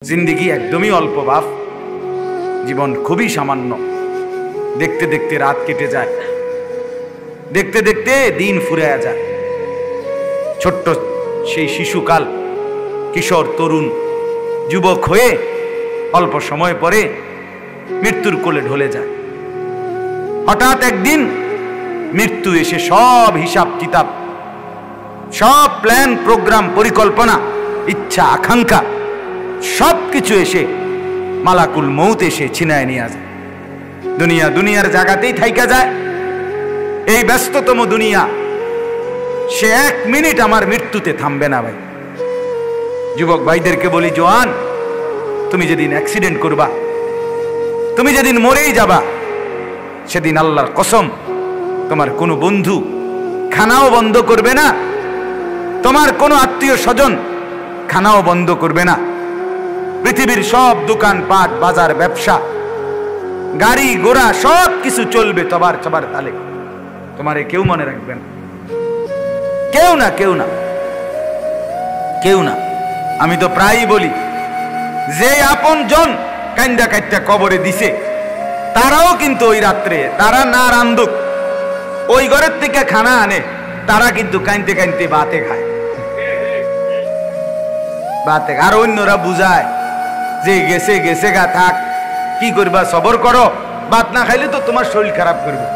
जिंदगी एकदमই অল্প বাপ, জীবন খুবই সামান্য। দেখতে দেখতে রাত কেটে যায়, দেখতে দেখতে দিন ফুরিয়ে যায়। ছোট্ট সেই শিশুকাল, কিশোর, তরুণ, যুবক হয়ে অল্প সময় পরে মৃত্যুর কোলে ঢলে যায়। হঠাৎ একদিন মৃত্যু এসে সব হিসাব কিতাব, সব প্ল্যান, প্রোগ্রাম, পরিকল্পনা, ইচ্ছা, আকাঙ্ক্ষা সবকিছু এসে মালাকুল মউত এসে ছিনায় নিয়ে যায়। দুনিয়ার জায়গাতেই থাইকা যায়। এই ব্যস্ততম দুনিয়া, সে এক মিনিট আমার মৃত্যুতে থামবে না ভাই। যুবক ভাইদেরকে বলি, জোয়ান, তুমি যেদিন অ্যাক্সিডেন্ট করবা, তুমি যেদিন মরেই যাবা, সেদিন আল্লাহর কসম তোমার কোনো বন্ধু খানাও বন্ধ করবে না, তোমার কোনো আত্মীয় স্বজন খানাও বন্ধ করবে না। পৃথিবীর সব দোকান পাট, বাজার, ব্যবসা, গাড়ি ঘোড়া সব কিছু চলবে তবার তালে, তোমারে কেউ মনে রাখবে না, কেউ না, কেউ না, কেউ না। আমি তো প্রায়ই বলি, যে আপন জন কান্দা কাইটা কবরে দিছে, তারাও কিন্তু ওই রাত্রে, তারা না রান্ধুক, ওই ঘরের থেকে খানা আনে, তারা কিন্তু কাইনতে কাইনতে বাতে খায়, বাতে। আর অন্যরা বুঝায় যে গেছে গেছে গা, থাক, কি করবা, সবর করো, ভাত না খাইলে তো তোমার শরীর খারাপ করবে,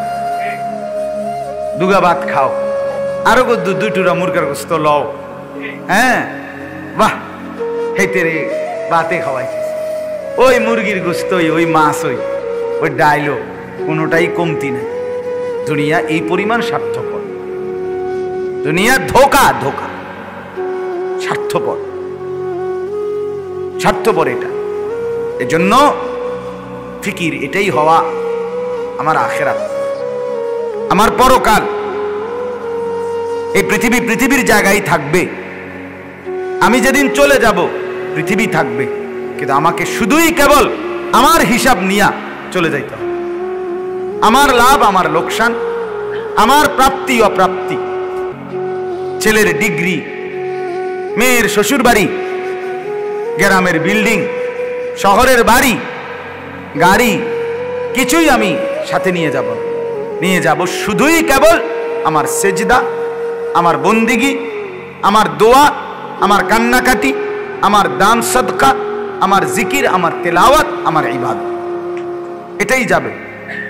দুগা ভাত খাও, আরো দুই টুরা মুরগার গোস্ত লও, হ্যাঁ, বাহ, হেতে রে ভাতে খাওয়াইছে, ওই মুরগির গোস্ত, ওই মাছ, ওই ডাইলো, কোনোটাই কমতি নাই। দুনিয়া এই পরিমাণ স্বার্থপর, দুনিয়া ধোকা, ধোকা, স্বার্থপর, স্বার্থপর। এটা এজন্য ফিকির এটাই হওয়া, আমার আখিরাত, আমার পরকাল। এই পৃথিবীর জায়গায় থাকবে, আমি যেদিন চলে যাব পৃথিবী থাকবে, কিন্তু আমাকে শুধুই কেবল আমার হিসাব নিয়া চলে যাইতে হবে। আমার লাভ, আমার লোকসান, আমার প্রাপ্তি অপ্রাপ্তি, ছেলের ডিগ্রি, মেয়ের শ্বশুর বাড়ি, গ্রামের বিল্ডিং, শহরের বাড়ি, গাড়ি, কিছুই আমি সাথে নিয়ে যাব শুধুই কেবল আমার সেজদা, আমার বন্দিগি, আমার দোয়া, আমার কান্নাকাটি, আমার দান সদকা, আমার জিকির, আমার তেলাওয়াত, আমার ইবাদত, এটাই যাবে।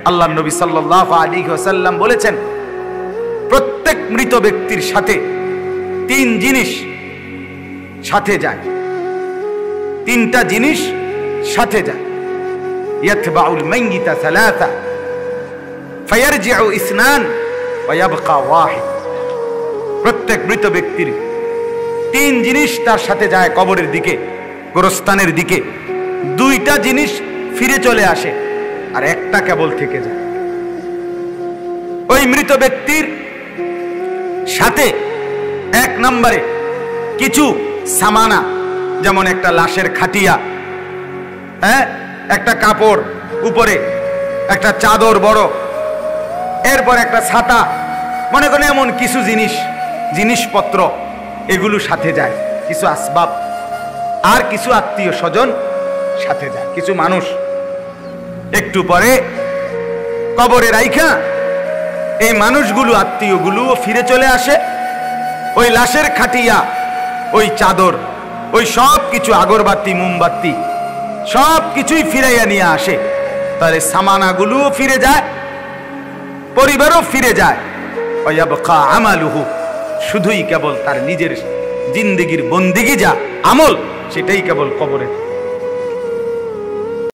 আল্লাহ নবী সাল্লাল্লাহু আলাইহি ওয়াসাল্লাম বলেছেন, প্রত্যেক মৃত ব্যক্তির সাথে তিন জিনিস সাথে যায়, তিনটা জিনিস সাথে যায়। ইয়াতবাউল মাইয়িতা সালাসা ফায়ারজিউ ইসনান ওয়া ইয়াবকা ওয়াহিদ। প্রত্যেক মৃত ব্যক্তির তিন জিনিস তার সাথে যায় কবরের দিকে, গোরস্থানের দিকে। দুইটা জিনিস ফিরে চলে আসে, আর একটা কেবল থেকে যায়। ওই মৃত ব্যক্তির সাথে এক নম্বরে কিছু সামানা, যেমন একটা লাশের খাটিয়া, হ্যাঁ, একটা কাপড়, উপরে একটা চাদর বড়, এরপর একটা ছাতা, মনে করেন এমন কিছু জিনিসপত্র, এগুলো সাথে যায়। কিছু আসবাব, আর কিছু আত্মীয় স্বজন সাথে যায়, কিছু মানুষ। একটু পরে কবরে রাইখা এই মানুষগুলো, আত্মীয়গুলো ফিরে চলে আসে। ওই লাশের খাটিয়া, ওই চাদর, ওই সব কিছু, আগরবাতি, মোমবাতি, সব কিছুই ফিরাইয়া নিয়ে আসে। তাহলে সামানাগুলোও ফিরে যায়, পরিবারও ফিরে যায়। ওয়ায়াবকা আমালুহু, শুধুই কেবল তার নিজের জিন্দেগির বন্দিগি যা আমল, সেটাই কেবল কবরে